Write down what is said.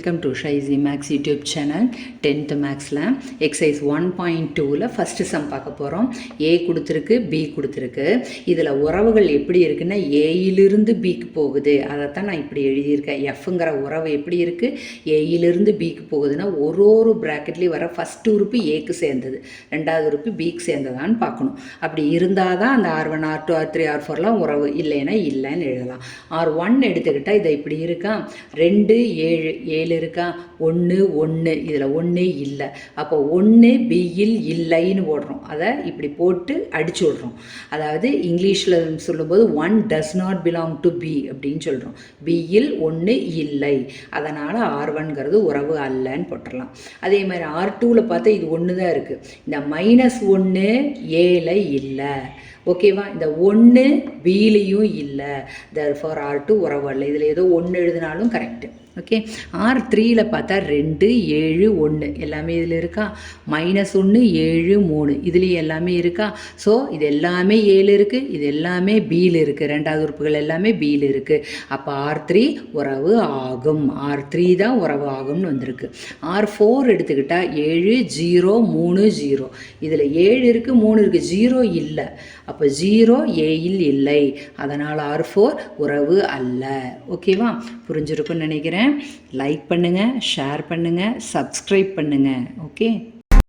Welcome to Shaisi maths YouTube channel. 10th மேக்ஸில் exercise 1.2ல் first some பார்க்க போகிறோம். ஏ கொடுத்துருக்கு, பி கொடுத்துருக்கு. இதில் உறவுகள் எப்படி இருக்குன்னா ஏயிலிருந்து பிக்கு போகுது. அதைத்தான் நான் இப்படி எழுதியிருக்கேன். எஃப்ங்கிற உறவு எப்படி இருக்குது, ஏயிலிருந்து பிக்கு போகுதுன்னா ஒரு ப்ராக்கெட்லேயும் வர ஃபஸ்ட்டு உறுப்பு ஏக்கு சேர்ந்தது, ரெண்டாவது உறுப்பு பிக்கு சேர்ந்ததான்னு பார்க்கணும். அப்படி இருந்தால் தான் அந்த R1 R2 R3 R4லாம் உறவு, இல்லைன்னா இல்லைன்னு எழுதலாம். R1 எடுத்துக்கிட்டால் இதை இப்படி இருக்கா, 2 7 7 இருக்கா, 1 1 இதில் 1 இல்லை. அப்போ 1 பியில் இல்லைன்னு போடுறோம். அதை இப்படி போட்டு அடிச்சு விட்றோம். அதாவது இங்கிலீஷில் சொல்லும்போது 1 does not belong to B அப்படின்னு சொல்கிறோம். பியில் 1 இல்லை, அதனால் R1ங்கிறது உறவு அல்லன்னு போட்டுடலாம். அதே மாதிரி R2வில் பார்த்தா இது 1 தான் இருக்குது. இந்த -1 ஏல இல்லை, ஓகேவா. இந்த 1 பிலையும் இல்லை, therefore R2 உறவு அல்ல. இதில் ஏதோ 1 எழுதினாலும் கரெக்டு. ஓகே. R3யில் பார்த்தா 2 7 1 எல்லாமே இதில் இருக்கா, -1 7 3 இதுலேயும் எல்லாமே இருக்கா. ஸோ இது எல்லாமே ஏழு இருக்குது, இது எல்லாமே பியில் இருக்குது, ரெண்டாவது உறுப்புகள் எல்லாமே பியில் இருக்குது. அப்போ R3 உறவு ஆகும். R3 தான் உறவு ஆகும்னு வந்திருக்கு. R4 எடுத்துக்கிட்டால் 7 0 3 0 இதில் 7 இருக்குது 3 இருக்குது, 0 இல்லை. அப்போ 0 ஏயில் இல்லை, அதனால் R4 உறவு அல்ல. ஓகேவா, புரிஞ்சிருக்குன்னு நினைக்கிறேன். லைக் பண்ணுங்கள், ஷேர் பண்ணுங்கள், சப்ஸ்கிரைப் பண்ணுங்கள். ஓகே.